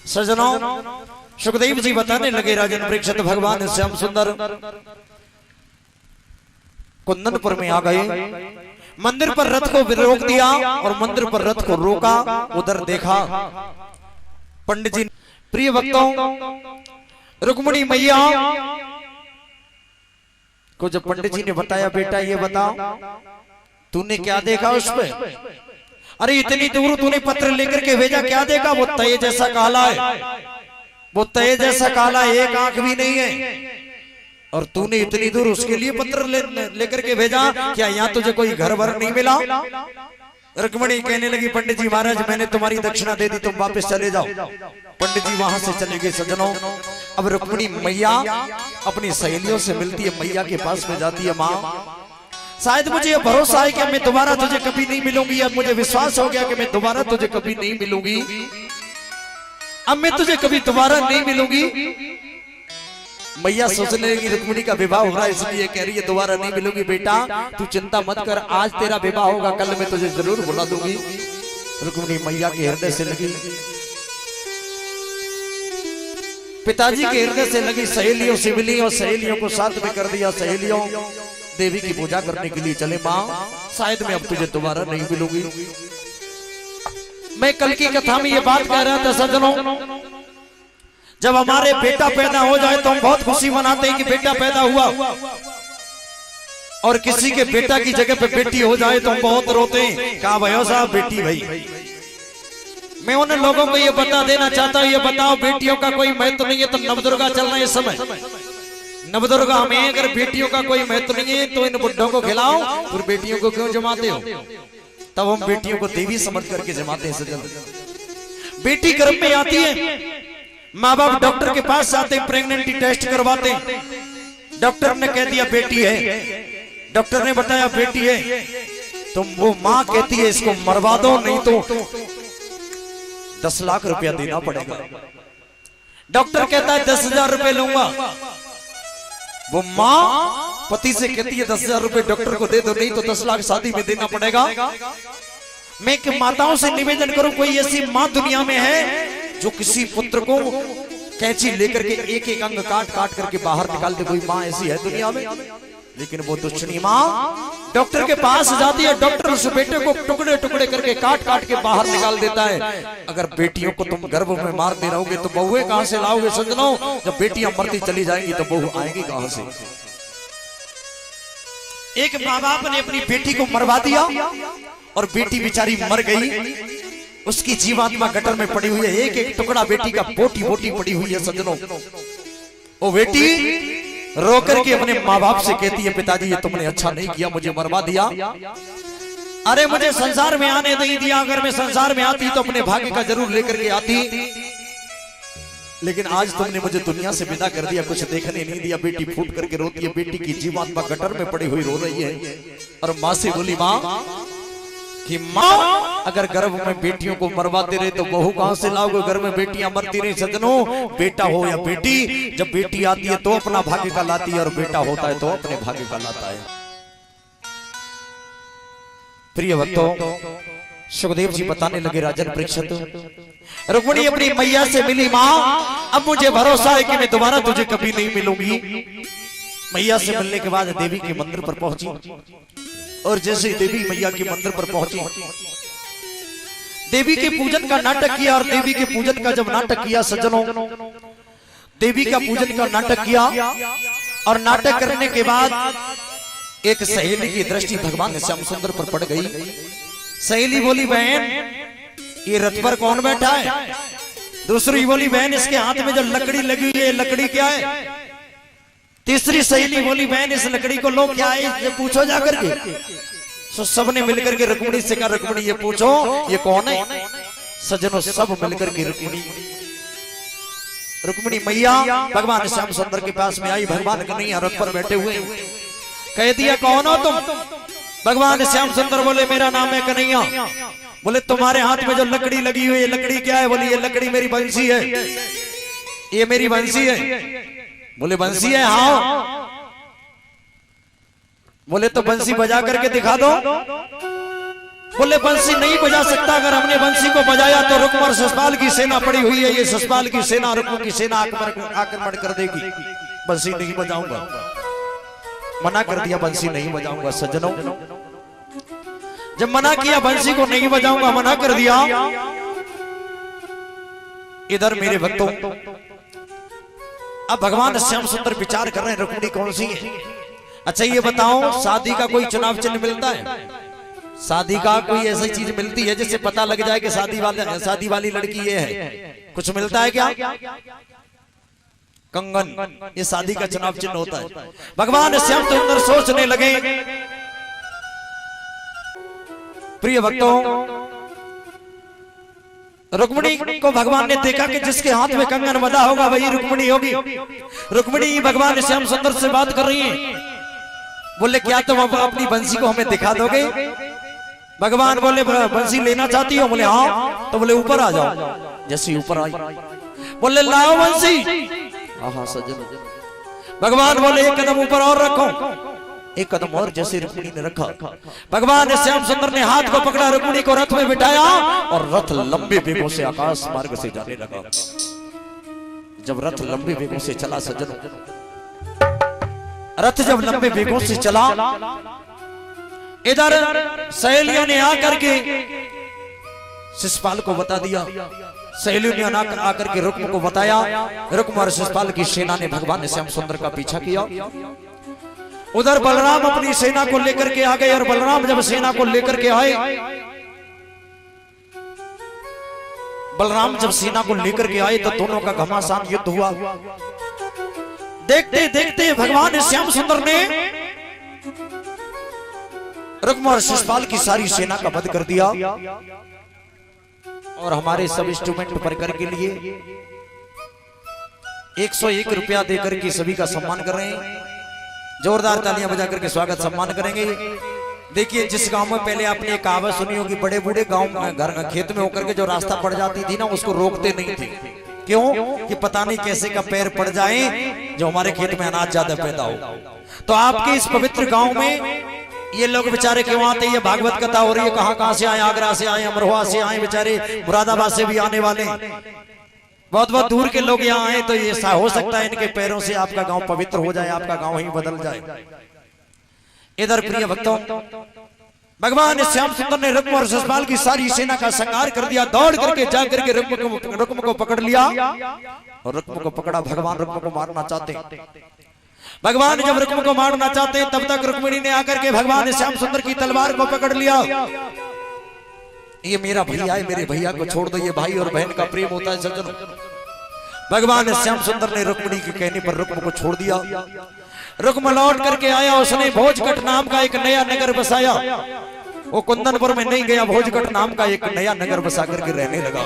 सजनों, सुखदेव जी बताने लगे राजन परीक्षित भगवान श्याम सुंदर कुंदनपुर में आ गए। मंदिर पर रथ को रोक दिया और मंदिर पर रथ को रोका। उधर देखा पंडित जी। प्रिय भक्तों, रुक्मिणी मैया को जब पंडित जी ने बताया, बेटा ये बता तूने क्या देखा उसमें? अरे इतनी दूर तूने पत्र लेकर के भेजा, क्या देखा? वो तय जैसा काला है, वो तय जैसा काला, एक आंख भी नहीं है, और तूने इतनी दूर उसके लिए पत्र लेकर के भेजा। क्या यहाँ तुझे कोई घर भर नहीं मिला? रुक्मिणी कहने लगी, पंडित जी महाराज मैंने तुम्हारी दक्षिणा दे दी, तुम वापस चले जाओ। पंडित जी वहां से चले गए। सज्जनों, अब रुक्मिणी मैया अपनी सहेलियों से मिलती है, मैया के पास में जाती है। माँ, शायद मुझे ये भरोसा है कि मैं दोबारा तुझे कभी नहीं मिलूंगी। अब मुझे विश्वास हो गया कि मैं दोबारा तुझे कभी नहीं मिलूंगी। अब मैं तुझे कभी दोबारा नहीं मिलूंगी। मैया सोचने लगी रुक्मिणी का विवाह हो रहा है, इसलिए कह रही है दोबारा नहीं मिलूंगी। बेटा तू चिंता मत कर, आज तेरा विवाह होगा, कल मैं तुझे जरूर बुला दूंगी। रुक्मिणी मैया के हृदय से लगी, पिताजी के हृदय से लगी। सहेलियों से मिली और सहेलियों को साथ में कर दिया। सहेलियों देवी की पूजा करने के लिए चले। माँ, शायद मैं अब तुझे दोबारा नहीं मिलूंगी। मैं कल की कथा में ये बात कह रहा था सज्जनों, जब हमारे बेटा पैदा हो जाए तो हम बहुत खुशी मनाते हैं कि बेटा पैदा हुआ, और किसी के बेटा की जगह पे बेटी हो जाए तो हम बहुत रोते हैं। कहा भयो साहब बेटी भाई। मैं उन लोगों को ये बता देना चाहता हूँ, ये बताओ बेटियों का कोई महत्व नहीं है तो नवदुर्गा चल रहा है इस समय। नवदुर्गा में अगर बेटियों का कोई महत्व नहीं है तो इन बुड्ढों को खिलाओ, और बेटियों को क्यों जमाते हो? तब हम बेटियों को देवी समझ करके जमाते हैं। सजन, बेटी गर्भ में आती है, माँ बाप डॉक्टर के पास जाते हैं, प्रेगनेंटी टेस्ट करवाते हैं। डॉक्टर ने कह दिया बेटी है, डॉक्टर ने बताया बेटी है, तो वो माँ कहती है इसको मरवा दो, नहीं तो 10 लाख रुपया देना पड़ेगा। डॉक्टर कहता है 10,000 रुपए लूंगा। वो माँ पति से कहती है 10,000 रुपए डॉक्टर को दे दो, नहीं तो 10 लाख शादी में देना पड़ेगा। मैं माताओं से निवेदन करूं, कोई ऐसी माँ दुनिया में है जो किसी पुत्र को कैंची लेकर के एक एक अंग काट काट करके बाहर निकाल दे? कोई माँ ऐसी है दुनिया में? लेकिन वो दुष्टनी माँ डॉक्टर के पास जाती है, डॉक्टर उस बेटे को टुकड़े टुकड़े करके काट काट के बाहर निकाल देता है। अगर बेटियों को तुम गर्भ में मार दे रहोगे तो बहुएं कहां से लाओगे? सज्जनों, जब बेटियां मरती चली जाएंगी तो बहू आएंगी कहां से? एक माँ बाप ने अपनी बेटी को मरवा दिया और बेटी बेचारी मर गई। उसकी जीवात्मा गटर में पड़ी हुई है, एक एक टुकड़ा बेटी का बोटी बोटी पड़ी हुई है। सज्जनों, वो बेटी रो करके अपने माँ बाप से कहती है, पिताजी ये तुमने अच्छा नहीं किया, मुझे मरवा दिया। अरे मुझे संसार में आने नहीं दिया, अगर मैं संसार में आती तो अपने भाग्य का जरूर लेकर के आती, लेकिन आज तुमने मुझे दुनिया से विदा कर दिया, कुछ देखने नहीं दिया। बेटी फूट करके रोती है, बेटी की जीवात्मा गटर में पड़ी हुई रो रही है। और माँ से बोली, माँ कि माँ अगर गर्भ में बेटियों को मरवाते रहे तो बहू कहां से लाओगे? गर्भ में बेटियां मरती रही। सज्जनों, बेटा हो या बेटी, जब बेटी आती है तो अपना भाग्य का लाती है, और बेटा होता है तो अपने भाग्य का लाता है। प्रिय भक्तों, सुखदेव जी बताने लगे राजन परीक्षित, रुक्मिणी अपनी मैया से मिली। माँ, अब मुझे भरोसा है कि मैं दोबारा तुझे कभी नहीं मिलूंगी। मैया से मिलने के बाद देवी के मंदिर पर पहुंची, और जैसे ही देवी मैया के मंदिर पर पहुंची, देवी के पूजन का नाटक किया। और देवी के पूजन का जब नाटक किया सज्जनों, देवी का पूजन का नाटक किया, और नाटक करने के बाद एक सहेली की दृष्टि भगवान श्याम सुंदर पर पड़ गई। सहेली बोली, बहन ये रथ पर कौन बैठा है? दूसरी बोली, बहन इसके हाथ में जो लकड़ी लगी हुई है, लकड़ी क्या है? तीसरी सहेली बोली, बहन इस लकड़ी को लो क्या है, ये पूछो जाकर के। तो सबने मिलकर के रुक्मिणी से कहा, रुक्मिणी ये पूछो ये कौन है? सज्जनों, सब मिलकर के रुक्मिणी मैया भगवान श्याम सुंदर के पास में आई। भगवान कन्हैया रथ पर बैठे हुए, कह दिया, कौन हो तुम? भगवान श्याम सुंदर बोले, मेरा नाम है कन्हैया। बोले, तुम्हारे हाथ में जो लकड़ी लगी हुई है, लकड़ी क्या है? बोली, ये लकड़ी मेरी बंसी है, ये मेरी बंसी है। बोले, बंसी है? हाँ। बोले, तो बंसी बजा करके दिखा दो। बोले बंसी नहीं बजा सकता, अगर हमने बंसी को बजाया तो रुक्म और ससपाल की सेना पड़ी हुई है, ये ससपाल की सेना रुक्म की सेना आक्रमण कर देगी, बंसी नहीं बजाऊंगा। मना कर दिया, बंसी नहीं बजाऊंगा। सज्जनों, जब मना किया बंसी को नहीं बजाऊंगा, मना कर दिया, इधर मेरे भक्तों अब भगवान श्याम सुंदर विचार कर रहे हैं रुक्मिणी कौन सी है। अच्छा ये बताओ, शादी का कोई चुनाव चिन्ह मिलता है? शादी का कोई ऐसी चीज मिलती है जिससे पता लग जाए कि शादी वाली लड़की ये है? कुछ मिलता है क्या? कंगन, ये शादी का चुनाव चिन्ह होता है। भगवान श्याम सुंदर सोचने लगे, प्रिय भक्तों, रुक्मिणी को भगवान ने देखा कि जिसके हाथ में कंगन बंधा होगा वही रुक्मिणी होगी। रुक्मिणी भगवान श्याम सुंदर से बात कर रही है। बोले क्या तुम अपनी बंसी को हमें दिखा दोगे? भगवान बोले बंसी लेना चाहती हो? बोले हाँ। तो बोले ऊपर आ जाओ। जैसे ऊपर आई, बोले लाओ बंसी। हाँ सज्जन, भगवान बोले एक कदम ऊपर और रखो, एक कदम और। जैसे रुक्मिणी ने रखा, भगवान श्याम सुंदर ने हाथ को पकड़ा, रुक्मिणी को रथ में बिठाया और रथ लंबे वेगों से आकाश मार्ग से जाने लगा। जब रथ लंबे वेगों से चला सज्जनों, रथ जब लंबे वेगों से चला, इधर सहेलियों ने आकर के शिशुपाल को बता दिया। सहेलियों ने आकर के रुक्म को बताया। रुक्म और शिशुपाल की सेना ने भगवान श्याम सुंदर का पीछा किया। उधर बलराम अपनी सेना को लेकर के आ गए और बलराम जब सेना को लेकर के आए, बलराम जब सेना को लेकर के आए तो दोनों का घमासान युद्ध हुआ। देखते देखते भगवान श्याम सुंदर ने रुक्म और शिशुपाल की सारी सेना का वध कर दिया और हमारे सब इंस्ट्रूमेंट परिकर के लिए 101 रुपया देकर के सभी का सम्मान कर रहे हैं। जोरदार तालियां बजा करके स्वागत सम्मान करेंगे। देखिए, जिस गांव में पहले आपने एक कहावत सुनी होगी, बड़े बूढ़े गांव में घर खेत में होकर के जो रास्ता पड़ जाती थी ना, उसको रोकते नहीं थे। क्यों? कि पता नहीं कैसे का पैर पड़ जाए जो हमारे खेत में अनाज ज्यादा पैदा हो। तो आपके इस पवित्र गांव में ये लोग बेचारे क्यों आते? ये भागवत कथा हो रही है, कहां कहां से आए, आगरा से आए, अमरोहा से आए, बेचारे मुरादाबाद से भी आने वाले, बहुत बहुत दूर के लोग यहाँ आए। तो ये हो सकता है इनके पैरों से आपका गांव पवित्र हो जाए, आपका गांव ही बदल जाए। इधर प्रिय भक्तों, भगवान श्याम सुंदर ने रुक्म और शिशुपाल की सारी सेना का संहार कर दिया। दौड़ करके जा करके रुक्म को पकड़ लिया और रुक्म को पकड़ा। भगवान रुक्म को मारना चाहते, भगवान जब रुक्म को मारना चाहते हैं तब तक रुक्मिणी ने आकर के भगवान श्याम सुंदर की तलवार को पकड़ लिया। ये मेरा भैया है, मेरे भैया को छोड़ दो, ये भाई और बहन का प्रेम होता है सज्जनों। भगवान श्याम सुंदर ने रुक्मिणी के कहने पर रुक्म को छोड़ दिया। रुक्म लौट करके आया, उसने भोजगढ़ नाम का एक नया नगर बसाया। वो कुंदनपुर में नहीं गया, भोजगढ़ नाम का एक नया नगर बसा करके रहने लगा।